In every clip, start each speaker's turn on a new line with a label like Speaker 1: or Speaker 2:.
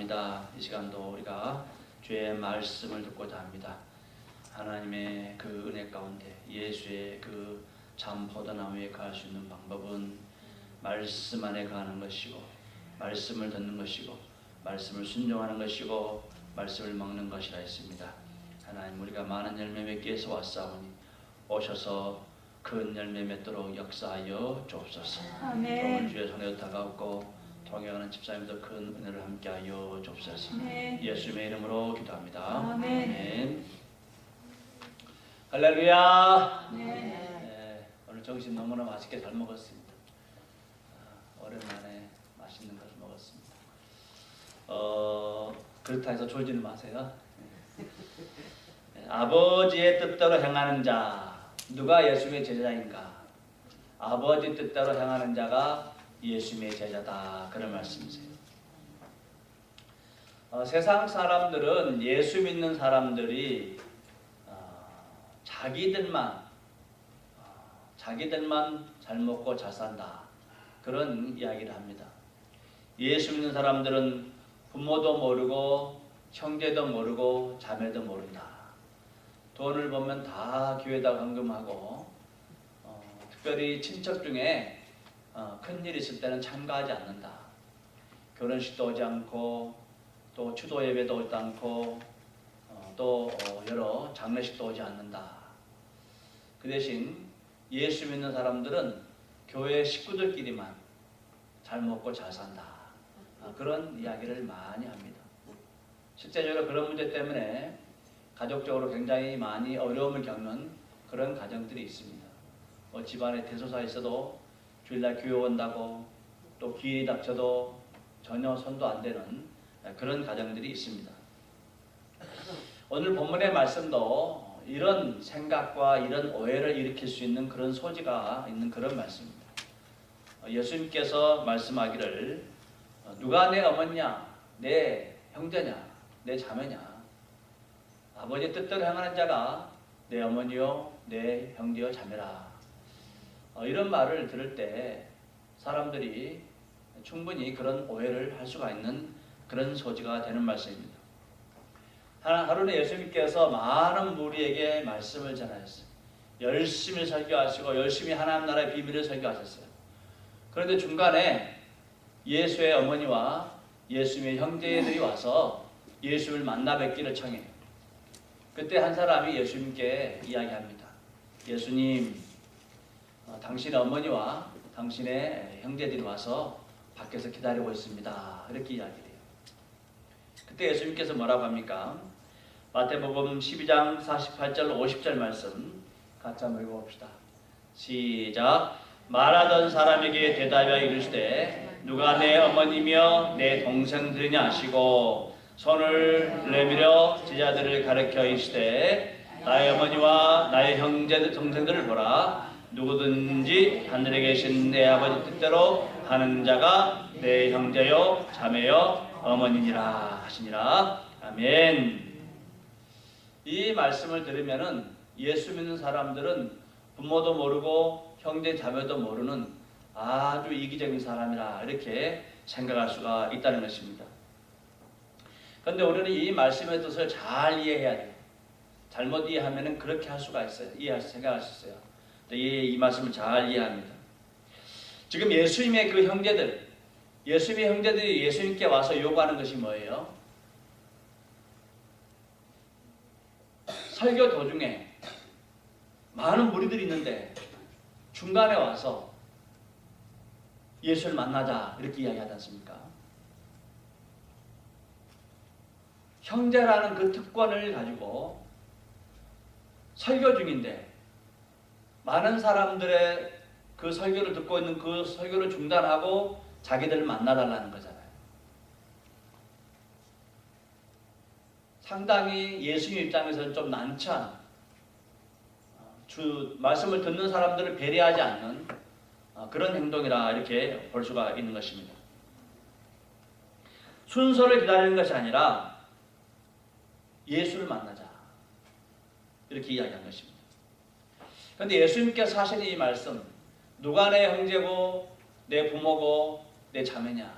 Speaker 1: 감사합니다. 이 시간도 우리가 주의 말씀을 듣고자 합니다. 하나님의 그 은혜 가운데 예수의 그 참 포도나무에 갈 수 있는 방법은 말씀 안에 가는 것이고, 말씀을 듣는 것이고, 말씀을 순종하는 것이고, 말씀을 먹는 것이라 했습니다. 하나님, 우리가 많은 열매 맺기 위해서 왔사오니 오셔서 큰 열매 맺도록 역사하여 주옵소서.
Speaker 2: 아멘.
Speaker 1: 오늘 주의 손에 다가오고 동행하는 집사님도 큰 은혜를 함께하여 주옵소서.
Speaker 2: 아멘.
Speaker 1: 예수님의 이름으로 기도합니다.
Speaker 2: 아멘.
Speaker 1: 아멘. 할렐루야.
Speaker 2: 네.
Speaker 1: 오늘 점심 너무나 맛있게 잘 먹었습니다. 오랜만에 맛있는 것을 먹었습니다. 그렇다 해서 졸지는 마세요. 아버지의 뜻대로 행하는 자, 누가 예수님의 제자인가? 아버지 뜻대로 행하는 자가 예수님의 제자다, 그런 말씀이세요. 세상 사람들은, 예수 믿는 사람들이 자기들만 잘 먹고 잘 산다, 그런 이야기를 합니다. 예수 믿는 사람들은 부모도 모르고 형제도 모르고 자매도 모른다. 돈을 보면 다 교회에다 헌금하고, 특별히 친척 중에 큰일 있을 때는 참가하지 않는다. 결혼식도 오지 않고, 또 추도 예배도 오지 않고, 또 여러 장례식도 오지 않는다. 그 대신 예수 믿는 사람들은 교회 식구들끼리만 잘 먹고 잘 산다, 그런 이야기를 많이 합니다. 실제적으로 그런 문제 때문에 가족적으로 굉장히 많이 어려움을 겪는 그런 가정들이 있습니다. 집안에 대소사 있어도 주일날 교회 온다고 또 기일이 닥쳐도 전혀 손도 안 되는 그런 가정들이 있습니다. 오늘 본문의 말씀도 이런 생각과 이런 오해를 일으킬 수 있는 그런 소지가 있는 그런 말씀입니다. 예수님께서 말씀하기를, 누가 내 어머니냐, 내 형제냐, 내 자매냐? 아버지 뜻대로 행하는 자가 내 어머니요, 내 형제요, 자매라. 이런 말을 들을 때 사람들이 충분히 그런 오해를 할 수가 있는 그런 소지가 되는 말씀입니다. 하루는 예수님께서 많은 무리에게 말씀을 전하셨어요. 열심히 설교하시고 열심히 하나님 나라의 비밀을 설교하셨어요. 그런데 중간에 예수의 어머니와 예수님의 형제들이 와서 예수를 만나 뵙기를 청해요. 그때 한 사람이 예수님께 이야기합니다. 예수님, 당신의 어머니와 당신의 형제들이 와서 밖에서 기다리고 있습니다. 이렇게 이야기해요. 그때 예수님께서 뭐라고 합니까? 마태복음 12장 48절 50절 말씀 같이 한번 읽어봅시다. 시작. 말하던 사람에게 대답하여 이르시되, 누가 내 어머니며 내 동생들이냐 하시고 손을 내밀어 제자들을 가르쳐 이르시되, 나의 어머니와 나의 형제들 동생들을 보라. 누구든지 하늘에 계신 내 아버지 뜻대로 하는 자가 내 형제요 자매요 어머니니라 하시니라. 아멘. 이 말씀을 들으면은 예수 믿는 사람들은 부모도 모르고 형제 자매도 모르는 아주 이기적인 사람이라 이렇게 생각할 수가 있다는 것입니다. 그런데 우리는 이 말씀의 뜻을 잘 이해해야 돼요. 잘못 이해하면은 그렇게 할 수가 있어요. 생각할 수 있어요. 이 말씀을 잘 이해합니다. 지금 예수님의 그 형제들, 예수님의 형제들이 예수님께 와서 요구하는 것이 뭐예요? 설교 도중에 많은 무리들이 있는데 중간에 와서 예수를 만나자 이렇게 이야기하지 않습니까? 형제라는 그 특권을 가지고 설교 중인데 많은 사람들의 그 설교를 듣고 있는 그 설교를 중단하고 자기들을 만나달라는 거잖아요. 상당히 예수님 입장에서는 좀 난처한, 말씀을 듣는 사람들을 배려하지 않는 그런 행동이라 이렇게 볼 수가 있는 것입니다. 순서를 기다리는 것이 아니라 예수를 만나자 이렇게 이야기한 것입니다. 그런데 예수님께서 하신 이 말씀, 누가 내 형제고 내 부모고 내 자매냐,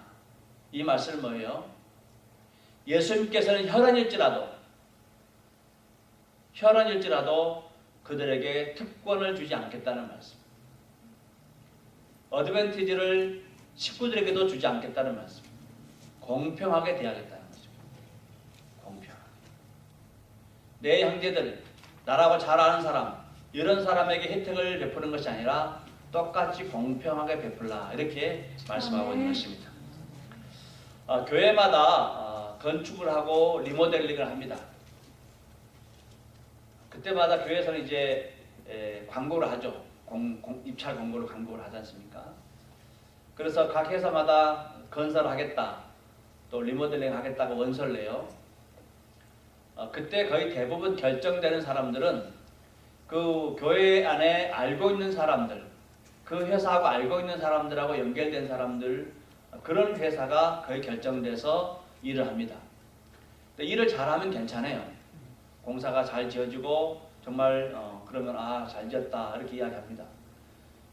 Speaker 1: 이 말씀은 뭐예요? 예수님께서는 혈연일지라도 그들에게 특권을 주지 않겠다는 말씀. 어드밴티지를 식구들에게도 주지 않겠다는 말씀. 공평하게 대하겠다는 거죠. 공평하게. 내 형제들, 나라고 잘 아는 사람, 이런 사람에게 혜택을 베푸는 것이 아니라 똑같이 공평하게 베풀라, 이렇게 말씀하고 있는 것입니다. 교회마다 건축을 하고 리모델링을 합니다. 그때마다 교회에서는 이제 광고를 하죠. 입찰 광고를 하지 않습니까? 그래서 각 회사마다 건설을 하겠다, 또 리모델링 하겠다고 원서를 내요. 그때 거의 대부분 결정되는 사람들은 그 교회 안에 알고 있는 사람들, 그 회사하고 알고 있는 사람들하고 연결된 사람들, 그런 회사가 거의 결정돼서 일을 합니다. 일을 잘하면 괜찮아요. 공사가 잘 지어지고 정말 그러면 잘 지었다 이렇게 이야기합니다.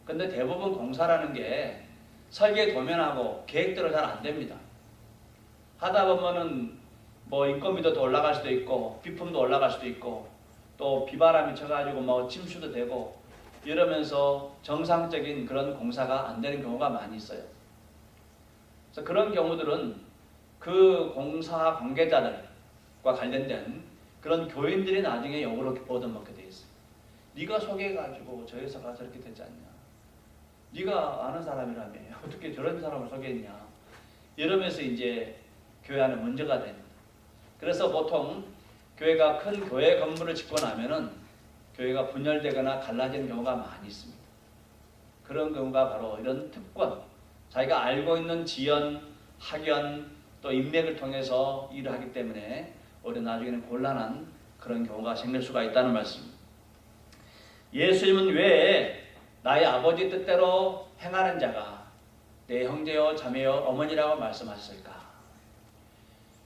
Speaker 1: 근데 대부분 공사라는 게 설계 도면하고 계획대로 잘 안 됩니다. 하다 보면은 뭐 인건비도 더 올라갈 수도 있고 비품도 올라갈 수도 있고 또 비바람이 쳐가지고 뭐 침수도 되고 이러면서 정상적인 그런 공사가 안 되는 경우가 많이 있어요. 그래서 그런 경우들은 그 공사 관계자들과 관련된 그런 교인들이 나중에 욕으로 얻어먹게 돼 있어요. 네가 소개해가지고 저 회사가 저렇게 되지 않냐? 네가 아는 사람이라며 어떻게 저런 사람을 소개했냐? 이러면서 이제 교회 안에 문제가 됩니다. 그래서 보통 교회가 큰 교회 건물을 짓고 나면은 교회가 분열되거나 갈라지는 경우가 많이 있습니다. 그런 경우가 바로 이런 특권, 자기가 알고 있는 지연, 학연, 또 인맥을 통해서 일을 하기 때문에 오히려 나중에는 곤란한 그런 경우가 생길 수가 있다는 말씀입니다. 예수님은 왜 나의 아버지 뜻대로 행하는 자가 내 형제요 자매요 어머니라고 말씀하셨을까?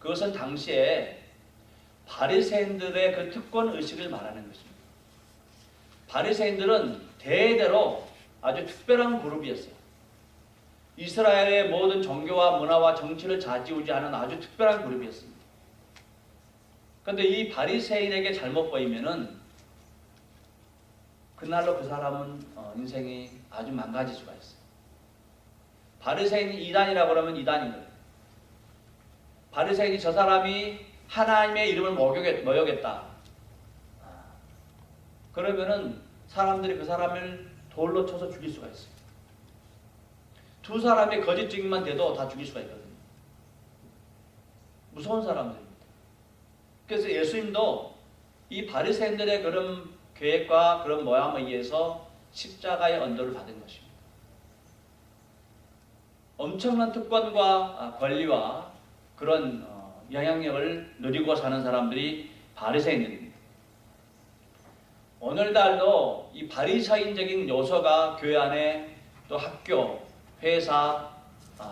Speaker 1: 그것은 당시에 바리새인들의 그 특권 의식을 말하는 것입니다. 바리새인들은 대대로 아주 특별한 그룹이었어요. 이스라엘의 모든 종교와 문화와 정치를 좌지우지하는 아주 특별한 그룹이었습니다. 그런데 이 바리새인에게 잘못 보이면은 그날로 그 사람은 인생이 아주 망가질 수가 있어요. 바리새인이 이단이라고 그러면 이단인 거예요. 바리새인이 저 사람이 하나님의 이름을 모욕했다. 그러면은 사람들이 그 사람을 돌로 쳐서 죽일 수가 있어요. 두 사람의 거짓 증인만 돼도 다 죽일 수가 있거든요. 무서운 사람들입니다. 그래서 예수님도 이 바리새인들의 그런 계획과 그런 모양에 의해서 십자가의 언도를 받은 것입니다. 엄청난 특권과 권리와 그런 영향력을 누리고 사는 사람들이 바리새인들입니다. 오늘날도 이 바리새인적인 요소가 교회 안에 또 학교, 회사,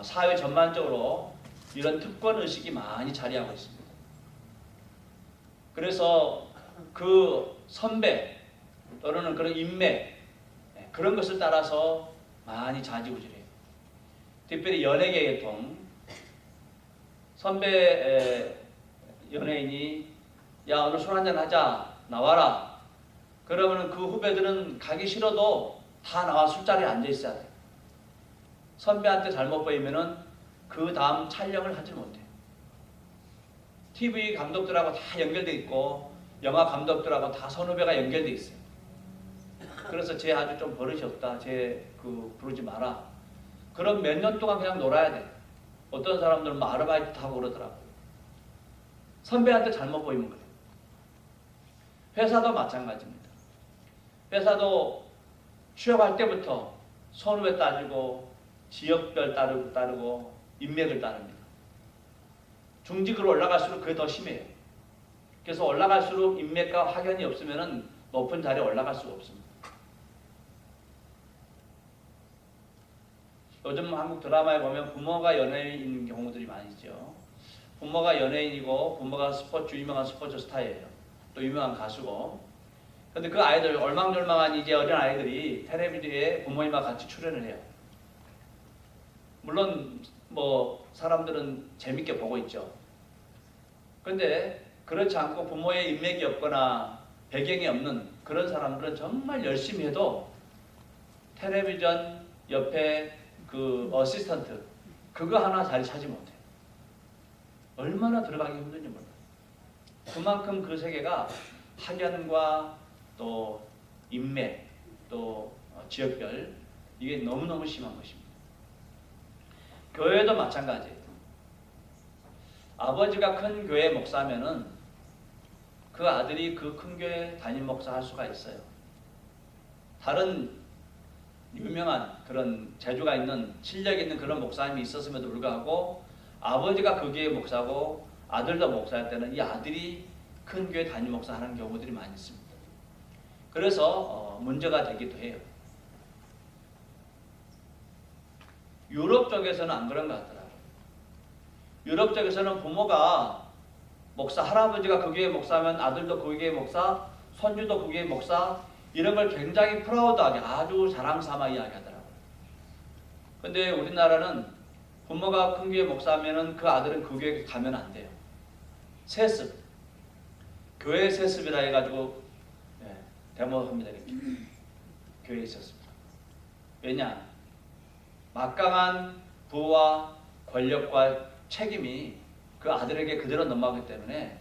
Speaker 1: 사회 전반적으로 이런 특권 의식이 많이 자리하고 있습니다. 그래서 그 선배 또는 그런 인맥 그런 것을 따라서 많이 좌지우지해요. 특별히 연예계 계통 선배 연예인이 야 오늘 술 한잔 하자 나와라. 그러면 그 후배들은 가기 싫어도 다 나와 술자리에 앉아 있어야 돼요. 선배한테 잘못 보이면은 그 다음 촬영을 하지 못해요. TV 감독들하고 다 연결돼 있고 영화 감독들하고 다 선후배가 연결돼 있어요. 그래서 쟤 아주 좀 버릇이 없다. 쟤 부르지 마라. 그럼 몇 년 동안 그냥 놀아야 돼. 어떤 사람들은 뭐 아르바이트 하고 그러더라고요. 선배한테 잘못 보이면 그래요. 회사도 마찬가지입니다. 회사도 취업할 때부터 선후배 따지고 지역별 따르고 인맥을 따릅니다. 중직으로 올라갈수록 그게 더 심해요. 그래서 올라갈수록 인맥과 학연이 없으면 높은 자리에 올라갈 수가 없습니다. 요즘 한국 드라마에 보면 부모가 연예인인 경우들이 많이 있죠. 부모가 연예인이고 부모가 유명한 스포츠 스타예요. 또 유명한 가수고. 근데 그 아이들 얼망졸망한 이제 어린 아이들이 텔레비전에 부모님과 같이 출연을 해요. 물론 뭐 사람들은 재밌게 보고 있죠. 근데 그렇지 않고 부모의 인맥이 없거나 배경이 없는 그런 사람들은 정말 열심히 해도 텔레비전 옆에 그 어시스턴트 그거 하나 자리 차지 못해요. 얼마나 들어가기 힘든지 몰라요. 그만큼 그 세계가 학연과 또 인맥 또 지역별 이게 너무너무 심한 것입니다. 교회도 마찬가지예요. 아버지가 큰 교회 목사면은 그 아들이 그 큰 교회 담임 목사 할 수가 있어요. 다른 유명한 그런 재주가 있는 실력 있는 그런 목사님이 있었음에도 불구하고 아버지가 그 교회 목사고 아들도 목사할 때는 이 아들이 큰 교회 담임 목사 하는 경우들이 많이 있습니다. 그래서 문제가 되기도 해요. 유럽 쪽에서는 안 그런 것 같더라고요. 유럽 쪽에서는 부모가 목사, 할아버지가 그 교회 목사면 아들도 그 교회 목사, 손주도 그 교회 목사 이런 걸 굉장히 프라우드하게 아주 자랑 삼아 이야기하더라고요. 근데 우리나라는 부모가 큰 교회 목사면은 그 아들은 그 교회 가면 안 돼요. 세습, 교회 세습이라 해가지고 대모합니다. 이렇게 교회에 있었습니다. 왜냐? 막강한 부와 권력과 책임이 그 아들에게 그대로 넘어가기 때문에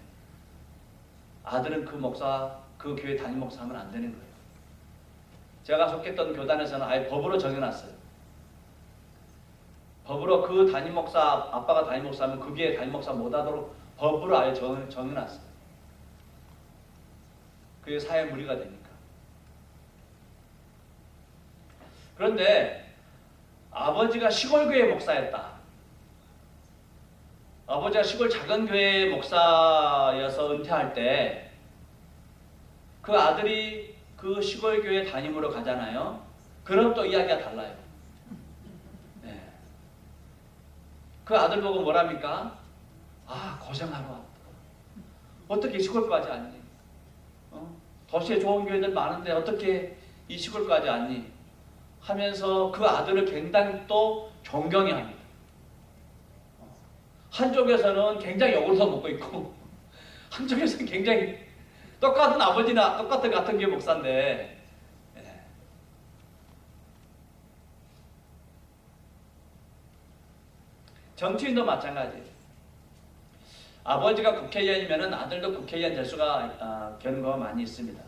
Speaker 1: 아들은 그 목사, 그 교회 담임 목사 하면 안 되는 거예요. 제가 속했던 교단에서는 아예 법으로 정해놨어요. 법으로 그 담임 목사, 아빠가 담임 목사면 그 교회 담임 목사 못하도록 법으로 아예 정해놨어요. 그게 사회 무리가 되니까. 그런데 아버지가 시골교회 목사였다. 아버지가 시골 작은 교회 목사여서 은퇴할 때 그 아들이 그 시골 교회 담임으로 가잖아요. 그럼 또 이야기가 달라요. 네. 그 아들 보고 뭐랍니까? 아, 고생하러 왔다. 어떻게 시골까지 왔니? 도시에 좋은 교회들 많은데 어떻게 이 시골까지 왔니? 하면서 그 아들을 굉장히 또 존경해 합니다. 한쪽에서는 굉장히 욕을 먹고 있고 한쪽에서는 굉장히 똑같은 아버지나 똑같은 같은 교회 목사인데 정치인도 마찬가지예요. 아버지가 국회의원이면 아들도 국회의원 될 수가 경우가 많이 있습니다.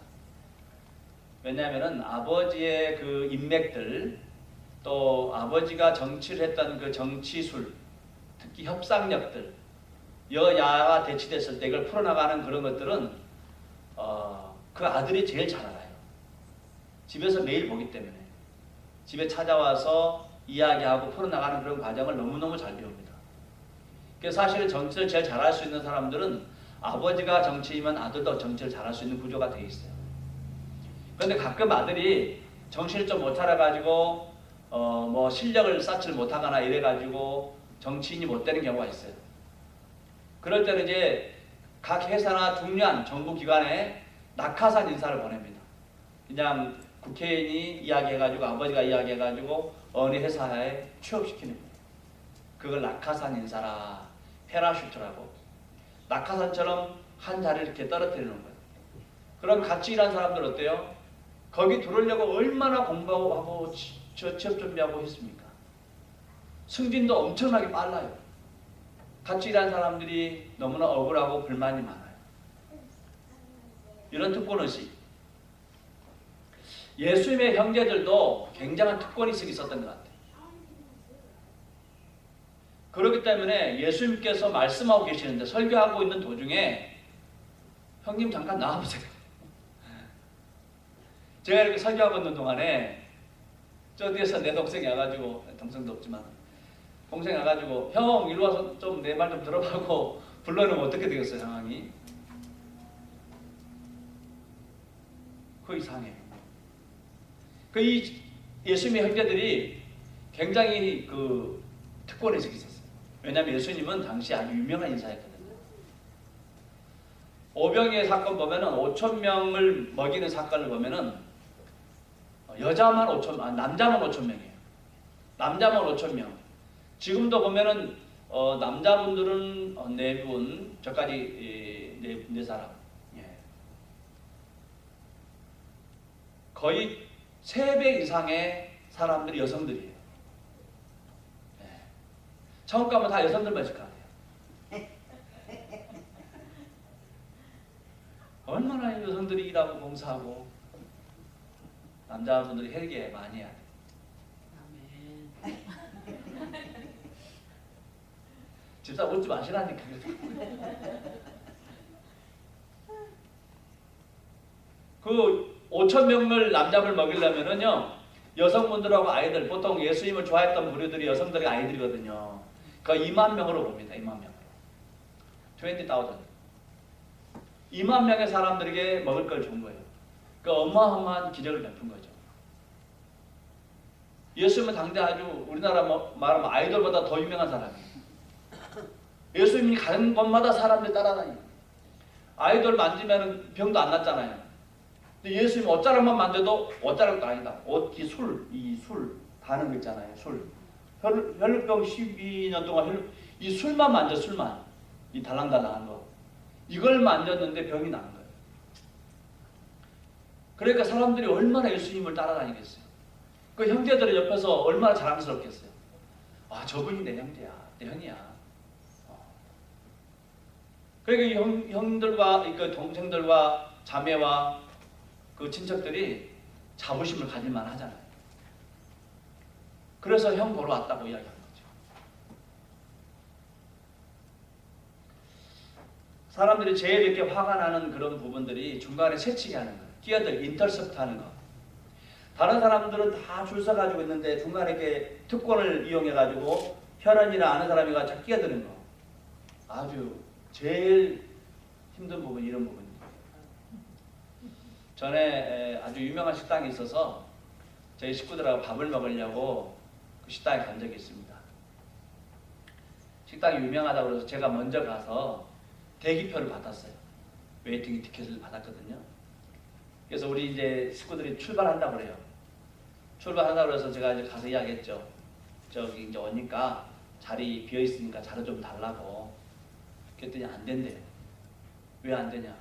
Speaker 1: 왜냐하면 아버지의 그 인맥들 또 아버지가 정치를 했던 그 정치술 특히 협상력들 여야가 대치됐을 때 이걸 풀어나가는 그런 것들은 그 아들이 제일 잘 알아요. 집에서 매일 보기 때문에 집에 찾아와서 이야기하고 풀어나가는 그런 과정을 너무너무 잘 배웁니다. 그래서 사실 정치를 제일 잘할 수 있는 사람들은 아버지가 정치이면 아들도 정치를 잘할 수 있는 구조가 되어 있어요. 그런데 가끔 아들이 정신을 좀 못 차려가지고 뭐 실력을 쌓지 못하거나 이래가지고 정치인이 못 되는 경우가 있어요. 그럴 때는 이제 각 회사나 중요한 정부기관에 낙하산 인사를 보냅니다. 그냥 국회의원이 이야기해가지고 아버지가 이야기해가지고 어느 회사에 취업시키는 거예요. 그걸 낙하산 인사라 패라슈트라고 낙하산처럼 한 자리를 이렇게 떨어뜨리는 거예요. 그럼 같이 일하는 사람들 어때요? 거기 들어오려고 얼마나 공부하고 취업 준비하고 했습니까? 승진도 엄청나게 빨라요. 같이 일하는 사람들이 너무나 억울하고 불만이 많아요. 이런 특권의식. 예수님의 형제들도 굉장한 특권의식이 있었던 것 같아요. 그렇기 때문에 예수님께서 말씀하고 계시는데 설교하고 있는 도중에 형님 잠깐 나와보세요. 제가 이렇게 설교하고 있는 동안에 저 뒤에서 내 동생이 와가지고 동생도 없지만 동생이 와가지고 형 이리 와서 좀 내 말 좀 들어보고 불러놓으면 어떻게 되겠어요 상황이? 그 이상해요. 이 예수님의 형제들이 굉장히 그 특권의식이 있었어요. 왜냐하면 예수님은 당시 아주 유명한 인사였거든요. 오병이의 사건 보면은 5,000명을 먹이는 사건을 보면은 남자만 5,000명이에요. 남자만 5,000명. 지금도 보면은 남자분들은 4분, 저까지 네 사람. 예. 거의 3배 이상의 사람들이 여성들이에요. 예. 처음 가면 다 여성들만 있을 거 아니에요. 얼마나 여성들이 일하고 봉사하고 남자분들이 헬게 많이 해야 돼요. 집사 웃지 마시라니까. 그 5,000명을 남자를 먹이려면은요, 여성분들하고 아이들, 보통 예수님을 좋아했던 무리들이 여성들이 아이들이거든요. 그 2만 명으로 봅니다. 2만 명으로. 20,000. 2만 명의 사람들에게 먹을 걸 준 거예요. 그 어마어마한 기적을 베푼 거죠. 예수님은 당대 아주 우리나라 말하면 아이돌보다 더 유명한 사람이에요. 예수님이 가는 곳마다 사람들이 따라다니고, 아이돌 만지면 병도 안 났잖아요. 근데 예수님 옷자락만 만져도 옷자락도 아니다. 이 술 다는 거 있잖아요. 술. 혈루병 12년 동안 이 술만 만져, 술만. 이 달랑달랑한 거. 이걸 만졌는데 병이 나는 거예요. 그러니까 사람들이 얼마나 예수님을 따라다니겠어요. 그 형제들은 옆에서 얼마나 자랑스럽겠어요. 아, 저분이 내 형제야, 내 형이야. 그러니까 형들과 그 동생들과 자매와 그 친척들이 자부심을 가질만 하잖아요. 그래서 형 보러 왔다고 이야기하는 거죠. 사람들이 제일 이렇게 화가 나는 그런 부분들이 중간에 새치기 하는 거예요. 끼어들 인터셉트 하는 거. 다른 사람들은 다 줄 서가지고 있는데 중간에 이렇게 특권을 이용해가지고 혈연이나 아는 사람이 가서 끼어드는 거. 아주 제일 힘든 부분이 이런 부분입니다. 전에 아주 유명한 식당이 있어서 저희 식구들하고 밥을 먹으려고 그 식당에 간 적이 있습니다. 식당이 유명하다고 해서 제가 먼저 가서 대기표를 받았어요. 웨이팅 티켓을 받았거든요. 그래서 우리 이제 식구들이 출발한다고 그래요. 출발한다고 해서 제가 이제 가서 이야기했죠. 저기 이제 오니까 자리 비어 있으니까 자리 좀 달라고. 그랬더니 안 된대요. 왜 안 되냐?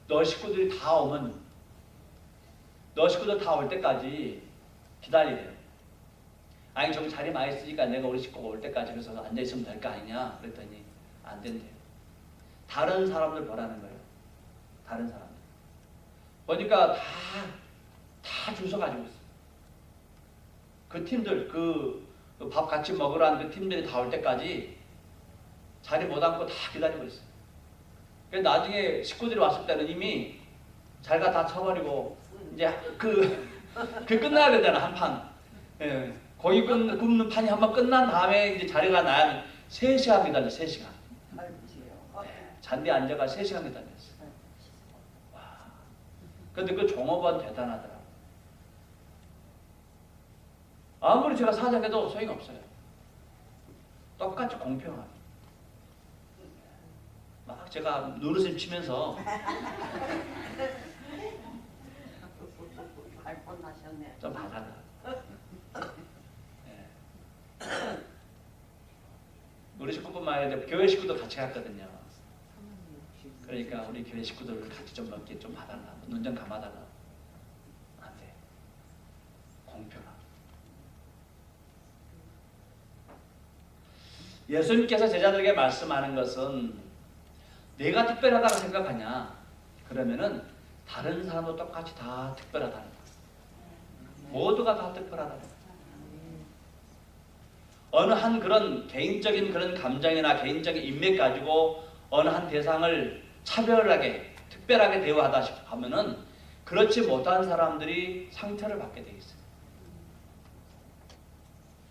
Speaker 1: 너 식구들이 다 오면, 너 식구들 다 올 때까지 기다리래요. 아니 저기 자리 많이 있으니까 내가 우리 식구가 올 때까지 그래서 앉아 있으면 될 거 아니냐? 그랬더니 안 된대요. 다른 사람들 보라는 거예요. 다른 사람들. 보니까 다 줄 서 가지고 있어요. 그 팀들, 그 밥 같이 먹으라는 그 팀들이 다 올 때까지 자리 못 앉고 다 기다리고 있어요. 그래서 나중에 식구들이 왔을 때는 이미 자리가 다 쳐버리고 이제 그 끝나야 되잖아, 한 판. 예, 고기 굽는 판이 한 번 끝난 다음에 이제 자리가 나야 3시간 기다려, 3시간. 잔디에 앉아가 3시간 기다렸어요. 와. 근데 그 종업원 대단하더라고요. 아무리 제가 사장해도 소용없어요. 똑같이 공평하게. 막 제가 노릇을 치면서 좀 봐달라. 네. 우리 식구뿐만 아니라 교회 식구도 같이 갔거든요. 그러니까 우리 교회 식구들 같이 좀 먹게 좀 봐달라. 눈 좀 감아달라. 안 돼. 공평하게. 예수님께서 제자들에게 말씀하는 것은 내가 특별하다고 생각하냐? 그러면은 다른 사람도 똑같이 다 특별하다는 거예요. 모두가 다 특별하다는 거예요. 어느 한 그런 개인적인 그런 감정이나 개인적인 인맥 가지고 어느 한 대상을 차별하게, 특별하게 대우하다 하면은 그렇지 못한 사람들이 상처를 받게 돼 있어요.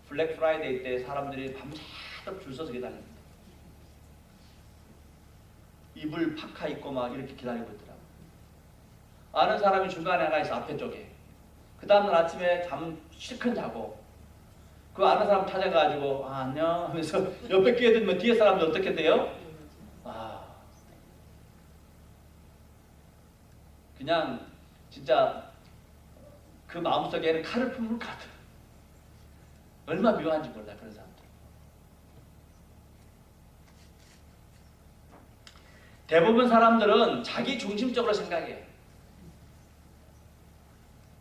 Speaker 1: 블랙 프라이데이 때 사람들이 밤새도록 줄 서서 기다립니다. 이불 파카 입고 막 이렇게 기다리고 있더라고요. 아는 사람이 중간에 가 있어, 앞에 쪽에. 그 다음날 아침에 잠 실컷 자고 그 아는 사람 찾아가지고 안녕 하면서 옆에 끼어들면 뒤에 사람들 어떻게 돼요? 그냥 진짜 그 마음속에는 칼을 품을 것 같아요. 얼마나 묘한지 몰라 그런 사람들. 대부분 사람들은 자기 중심적으로 생각해요.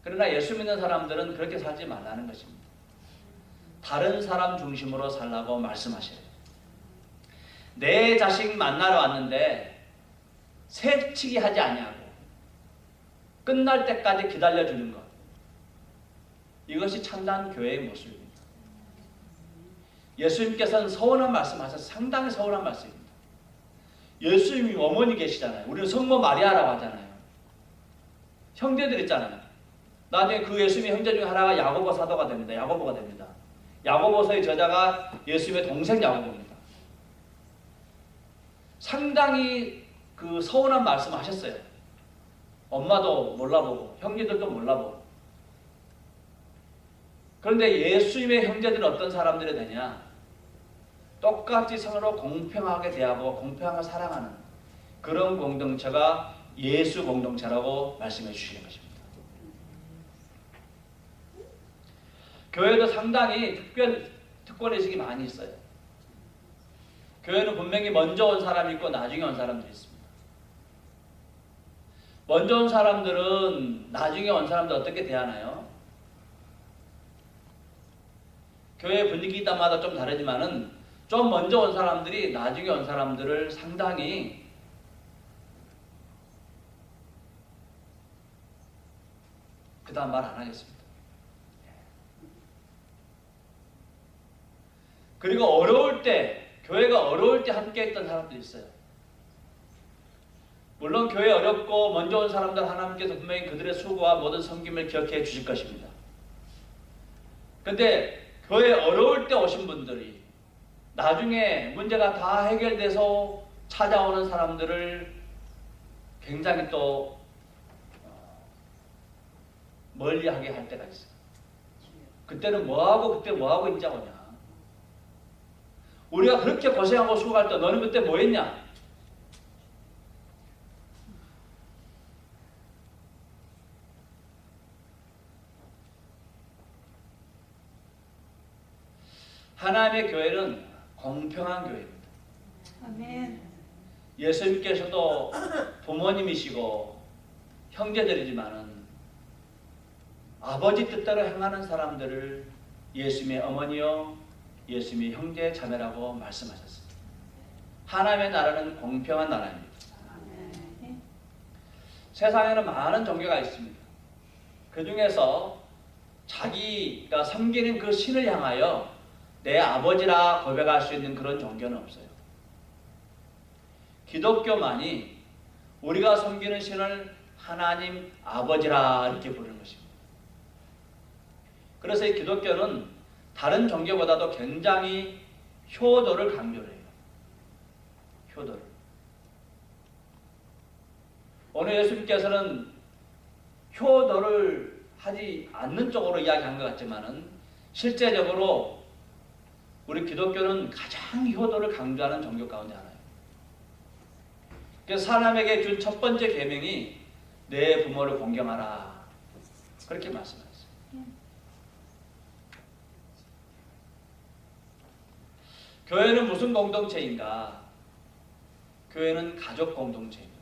Speaker 1: 그러나 예수 믿는 사람들은 그렇게 살지 말라는 것입니다. 다른 사람 중심으로 살라고 말씀하셔요. 내 자식 만나러 왔는데 새치기 하지 아니하고 끝날 때까지 기다려주는 것. 이것이 참다한 교회의 모습입니다. 예수님께서는 서운한 말씀하셔서 상당히 서운한 말씀입니다. 예수님이 어머니 계시잖아요. 우리는 성모 마리아라고 하잖아요. 형제들 있잖아요. 나중에 그 예수님의 형제 중에 하나가 야고보 사도가 됩니다. 야고보가 됩니다. 야고보서의 저자가 예수님의 동생 야고보입니다. 상당히 그 서운한 말씀을 하셨어요. 엄마도 몰라보고 형제들도 몰라보고. 그런데 예수님의 형제들은 어떤 사람들이 되냐? 똑같이 서로 공평하게 대하고 공평하게 사랑하는 그런 공동체가 예수 공동체라고 말씀해 주시는 것입니다. 교회도 상당히 특권의식이 많이 있어요. 교회는 분명히 먼저 온 사람이 있고 나중에 온 사람들이 있습니다. 먼저 온 사람들은 나중에 온 사람들 어떻게 대하나요? 교회 분위기 따마다 좀 다르지만은 좀 먼저 온 사람들이 나중에 온 사람들을 상당히 그 다음 말 안 하겠습니다. 그리고 어려울 때, 교회가 어려울 때 함께 했던 사람들이 있어요. 물론 교회 어렵고 먼저 온 사람들 하나님께서 분명히 그들의 수고와 모든 섬김을 기억해 주실 것입니다. 근데 교회 어려울 때 오신 분들이 나중에 문제가 다 해결돼서 찾아오는 사람들을 굉장히 또 멀리하게 할 때가 있어요. 그때는 뭐하고 그때 뭐하고 인자 오냐. 우리가 그렇게 고생하고 수고할 때 너는 그때 뭐 했냐. 하나님의 교회는 공평한 교회입니다.
Speaker 2: 아멘.
Speaker 1: 예수님께서도 부모님이시고 형제들이지만은 아버지 뜻대로 행하는 사람들을 예수님의 어머니요, 예수님의 형제 자매라고 말씀하셨습니다. 하나님의 나라는 공평한 나라입니다.
Speaker 2: 아멘.
Speaker 1: 세상에는 많은 종교가 있습니다. 그 중에서 자기가 섬기는 그 신을 향하여 내 아버지라 고백할 수 있는 그런 종교는 없어요. 기독교만이 우리가 섬기는 신을 하나님 아버지라 이렇게 부르는 것입니다. 그래서 이 기독교는 다른 종교보다도 굉장히 효도를 강조를 해요. 효도를. 오늘 예수님께서는 효도를 하지 않는 쪽으로 이야기한 것 같지만은 실제적으로 우리 기독교는 가장 효도를 강조하는 종교 가운데 하나예요. 그래서 사람에게 준 첫 번째 계명이 내 부모를 공경하라. 그렇게 말씀하셨어요. 교회는 무슨 공동체인가? 교회는 가족 공동체입니다.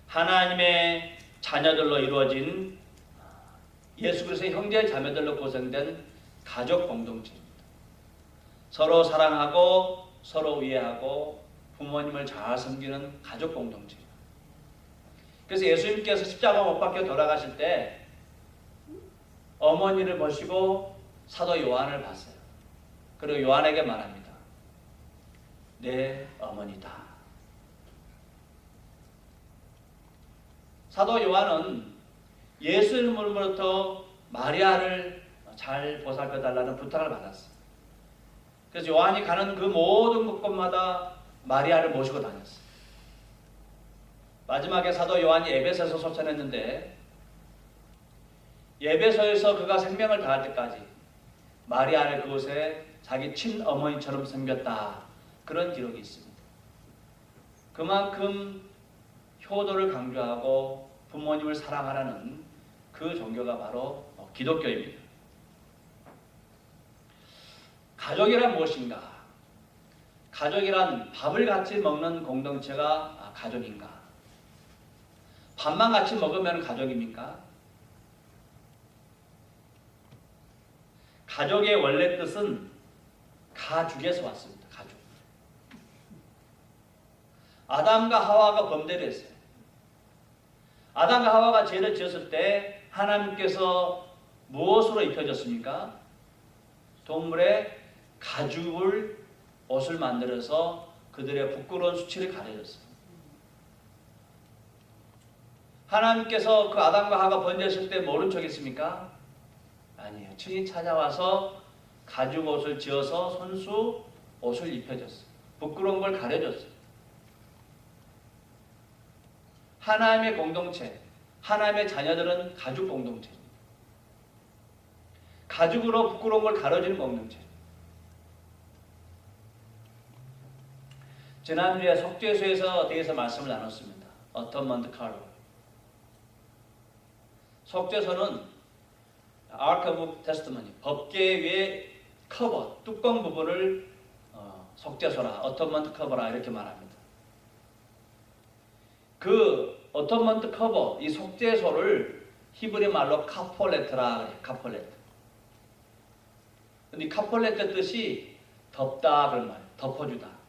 Speaker 1: 하나님의 자녀들로 이루어진 예수 그리스도의 형제 자매들로 구성된 가족 공동체입니다. 서로 사랑하고 서로 이해하고 부모님을 잘 섬기는 가족 공동체입니다. 그래서 예수님께서 십자가 못 박혀 돌아가실 때 어머니를 모시고 사도 요한을 봤어요. 그리고 요한에게 말합니다. 내 어머니다. 사도 요한은 예수님으로부터 마리아를 잘 보살펴달라는 부탁을 받았어요. 그래서 요한이 가는 그 모든 곳마다 마리아를 모시고 다녔어요. 마지막에 사도 요한이 에베소에서 소천했는데 에베소에서 그가 생명을 다할 때까지 마리아를 그곳에 자기 친어머니처럼 섬겼다. 그런 기록이 있습니다. 그만큼 효도를 강조하고 부모님을 사랑하라는 그 종교가 바로 가족이란 밥을 같이 먹는 공동체가 가족인가? 밥만 같이 먹으면 가족입니까? 가족의 원래 뜻은 가죽에서 왔습니다. 가죽. 아담과 하와가 범죄를 했어요. 아담과 하와가 죄를 지었을 때 하나님께서 무엇으로 입혀졌습니까? 동물의 가죽을 옷을 만들어서 그들의 부끄러운 수치를 가려줬어요. 하나님께서 그 아담과 하와가 번제했을 때 모른 척 했습니까? 아니에요. 친히 찾아와서 가죽 옷을 지어서 손수 옷을 입혀줬어요. 부끄러운 걸 가려줬어요. 하나님의 공동체, 하나님의 자녀들은 가죽 공동체입니다. 가죽으로 부끄러운 걸 가려주는 공동체. 지난주에 속죄소에서 대해서 말씀을 나눴습니다. 어터먼트 칼로. 속죄소는 Ark of Testimony, 법궤의 커버, 뚜껑 부분을 속죄소라, 어터먼트 커버라 이렇게 말합니다. 그 어터먼트 커버, 이 속죄소를 히브리 말로 카폴레트라 그래요. 카폴레트. 근데 카폴레트 뜻이 덮다 그런 말이에요. 덮어주다.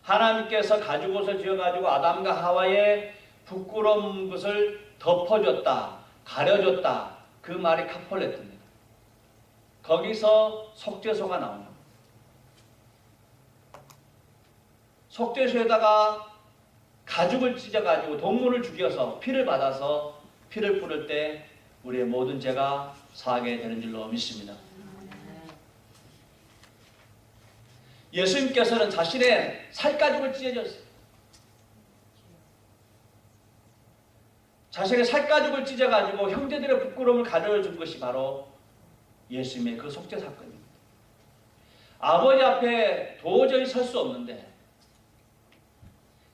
Speaker 1: 하나님께서 가죽 옷을 지어가지고 아담과 하와의 부끄러운 것을 덮어줬다, 가려줬다. 그 말이 카폴레트입니다. 거기서 속죄소가 나옵니다. 속죄소에다가 가죽을 찢어가지고 동물을 죽여서 피를 받아서 피를 뿌릴 때 우리의 모든 죄가 사하게 되는 줄로 믿습니다. 예수님께서는 자신의 살가죽을 찢어졌어요. 자신의 살가죽을 찢어가지고 형제들의 부끄러움을 가려준 것이 바로 예수님의 그 속죄 사건입니다. 아버지 앞에 도저히 설 수 없는데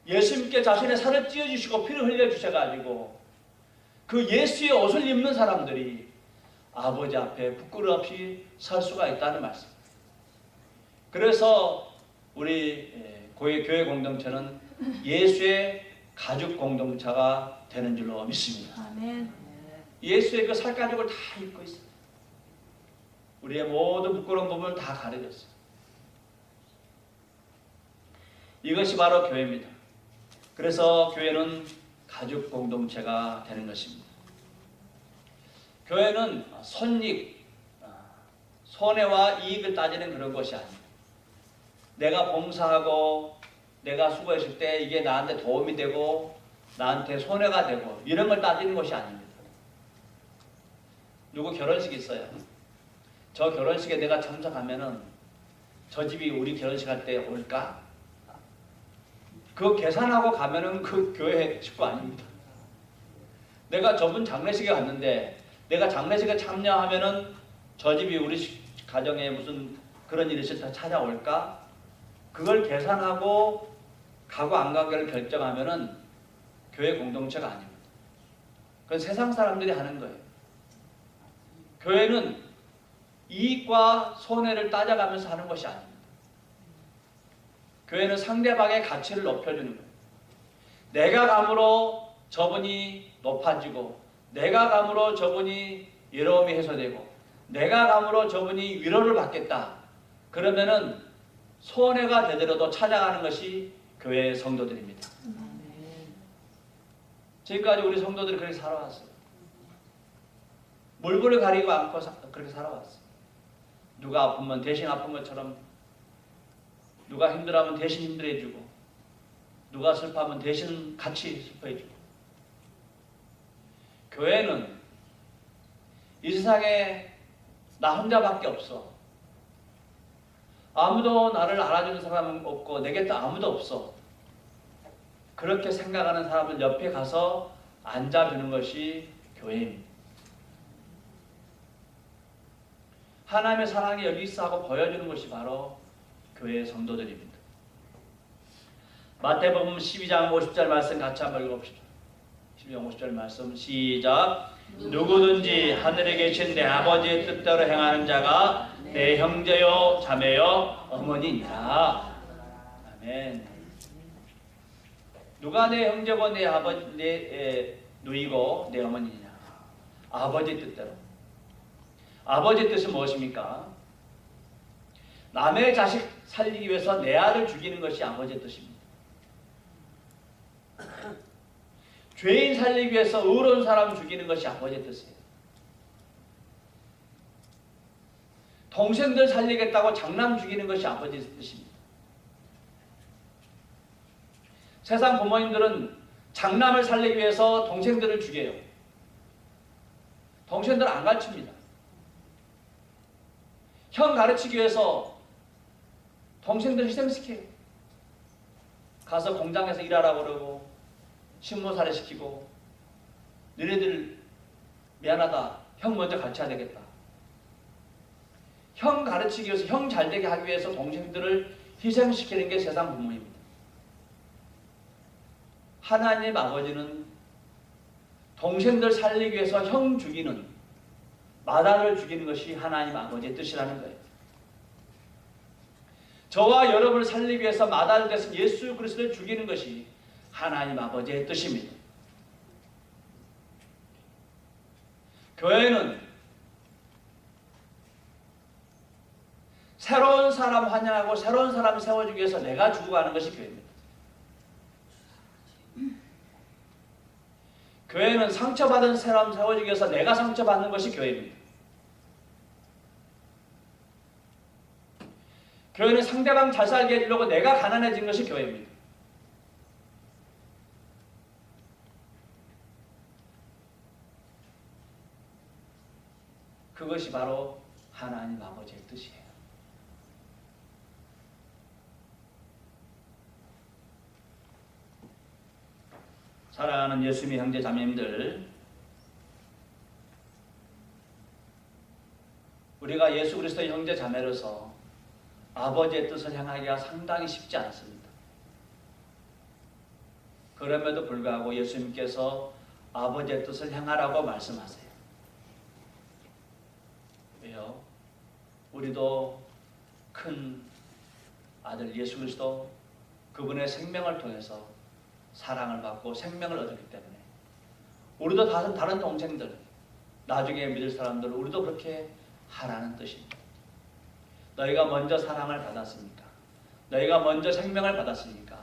Speaker 1: 예수님께 자신의 살을 찢어주시고 피를 흘려주셔가지고 그 예수의 옷을 입는 사람들이 아버지 앞에 부끄러움 없이 설 수가 있다는 말씀. 그래서 우리 교회 공동체는 예수의 가죽 공동체가 되는 줄로 믿습니다.
Speaker 2: 아멘.
Speaker 1: 예수의 그 살가죽을 다 입고 있어요. 우리의 모든 부끄러운 부분을 다 가려졌어요. 이것이 바로 교회입니다. 그래서 교회는 가죽 공동체가 되는 것입니다. 교회는 손익, 손해와 이익을 따지는 그런 것이 아닙니다. 내가 봉사하고 내가 수고했을 때 이게 나한테 도움이 되고 나한테 손해가 되고 이런 걸 따지는 것이 아닙니다. 누구 결혼식 있어요. 저 결혼식에 내가 참석하면은 저 집이 우리 결혼식 할 때 올까? 그거 계산하고 가면은 그 교회 식구 아닙니다. 내가 저분 장례식에 갔는데 내가 장례식에 참여하면은 저 집이 우리 가정에 무슨 그런 일이 있을 때 찾아올까? 그걸 계산하고 가고 안 가기를 결정하면은 교회 공동체가 아닙니다. 그건 세상 사람들이 하는 거예요. 교회는 이익과 손해를 따져가면서 하는 것이 아닙니다. 교회는 상대방의 가치를 높여주는 거예요. 내가 감으로 저분이 높아지고 내가 감으로 저분이 외로움이 해소되고 내가 감으로 저분이 위로를 받겠다. 그러면은 손해가 되더라도 찾아가는 것이 교회의 성도들입니다. 지금까지 우리 성도들이 그렇게 살아왔어요. 물불을 가리고 않고 그렇게 살아왔어요. 누가 아프면 대신 아픈 것처럼, 누가 힘들어하면 대신 힘들어해주고, 누가 슬퍼하면 대신 같이 슬퍼해주고. 교회는 이 세상에 나 혼자밖에 없어. 아무도 나를 알아주는 사람은 없고 내게 또 아무도 없어. 그렇게 생각하는 사람을 옆에 가서 앉아주는 것이 교회입니다. 하나님의 사랑이 여기 있어 하고 보여주는 것이 바로 교회의 성도들입니다. 마태복음 12장 50절 말씀 같이 한번 읽어봅시다. 12장 50절 말씀 시작. 누구든지 하늘에 계신 내 아버지의 뜻대로 행하는 자가 내 형제요 자매요 어머니니라. 아멘. 누가 내 형제고 내 아버지 내 누이고 내 어머니냐? 아버지 뜻대로. 아버지 뜻은 무엇입니까? 남의 자식 살리기 위해서 내 아들 죽이는 것이 아버지의 뜻입니다. 죄인 살리기 위해서 의로운 사람 죽이는 것이 아버지의 뜻이에요. 동생들 살리겠다고 장남 죽이는 것이 아버지의 뜻입니다. 세상 부모님들은 장남을 살리기 위해서 동생들을 죽여요. 동생들 안 가르칩니다. 형 가르치기 위해서 동생들 희생시켜요. 가서 공장에서 일하라고 그러고 신문사를 시키고 너네들 미안하다. 형 먼저 가르쳐야 되겠다. 형 가르치기 위해서 형 잘되게 하기 위해서 동생들을 희생시키는 게 세상 부모입니다. 하나님 아버지는 동생들 살리기 위해서 형 죽이는 마다를 죽이는 것이 하나님 아버지의 뜻이라는 거예요. 저와 여러분을 살리기 위해서 마다를 대신 예수 그리스도를 죽이는 것이 하나님 아버지의 뜻입니다. 교회는 새로운 사람 환영하고 새로운 사람 세워주기 위해서 내가 죽어가는 것이 교회입니다. 교회는 상처받은 사람 세워주기 위해서 내가 상처받는 것이 교회입니다. 교회는 상대방 잘 살게 해주려고 내가 가난해진 것이 교회입니다. 그것이 바로 하나님 아버지의 뜻이에요. 사랑하는 예수님의 형제 자매님들, 우리가 예수 그리스도의 형제 자매로서 아버지의 뜻을 향하기가 상당히 쉽지 않습니다. 그럼에도 불구하고 예수님께서 아버지의 뜻을 향하라고 말씀하세요. 왜요? 우리도 큰 아들 예수 그리스도 그분의 생명을 통해서 사랑을 받고 생명을 얻었기 때문에 우리도 다른 동생들, 나중에 믿을 사람들 우리도 그렇게 하라는 뜻입니다. 너희가 먼저 사랑을 받았으니까, 너희가 먼저 생명을 받았으니까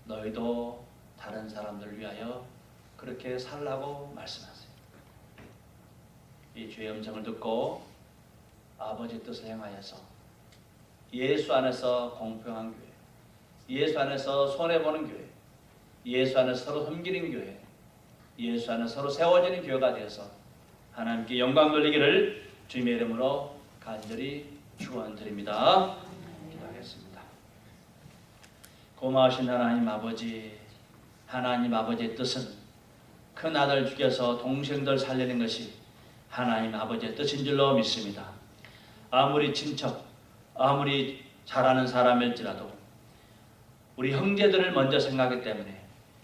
Speaker 1: 너희도 다른 사람들을 위하여 그렇게 살라고 말씀하세요. 이 주의 음성을 듣고 아버지 뜻을 행하여서 예수 안에서 공평한 교회, 예수 안에서 손해보는 교회, 예수 안에서 서로 섬기는 교회, 예수 안에서 서로 세워지는 교회가 되어서 하나님께 영광 돌리기를 주님의 이름으로 간절히 축원드립니다. 기도하겠습니다. 고마우신 하나님 아버지, 하나님 아버지의 뜻은 큰 아들 죽여서 동생들 살리는 것이 하나님 아버지의 뜻인 줄로 믿습니다. 아무리 친척, 아무리 잘하는 사람일지라도 우리 형제들을 먼저 생각하기 때문에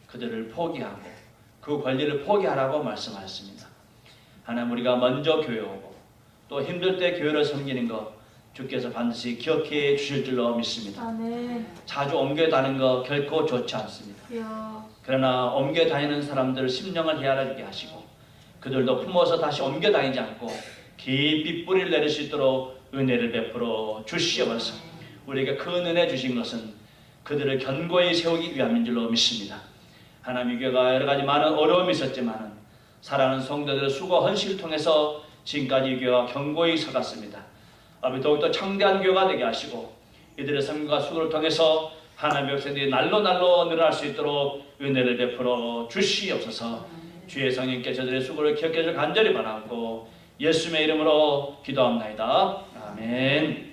Speaker 1: 그들을 포기하고 그 권리를 포기하라고 말씀하셨습니다. 하나님, 우리가 먼저 교회 오고 또 힘들 때 교회를 섬기는 것 주께서 반드시 기억해 주실 줄로 믿습니다.
Speaker 2: 아멘.
Speaker 1: 자주 옮겨 다니는 것 결코 좋지 않습니다.
Speaker 2: 야.
Speaker 1: 그러나 옮겨 다니는 사람들 심령을 헤아려주게 하시고 그들도 품어서 다시 옮겨 다니지 않고 깊이 뿌리를 내릴 수 있도록 은혜를 베풀어 주시옵소서. 우리에게 큰 은혜 주신 것은 그들을 견고히 세우기 위함인 줄로 믿습니다. 하나님, 교회가 여러 가지 많은 어려움이 있었지만 사랑하는 성도들의 수고 헌신을 통해서 지금까지 이 교회가 견고히 서갔습니다. 아버지, 더욱더 창대한 교회가 되게 하시고 이들의 삶과 수고를 통해서 하나님의 백성들이 날로 늘어날 수 있도록 은혜를 베풀어 주시옵소서. 주의 성령께 저들의 수고를 기억해 줄 간절히 바라고 예수님의 이름으로 기도합나이다. 아멘.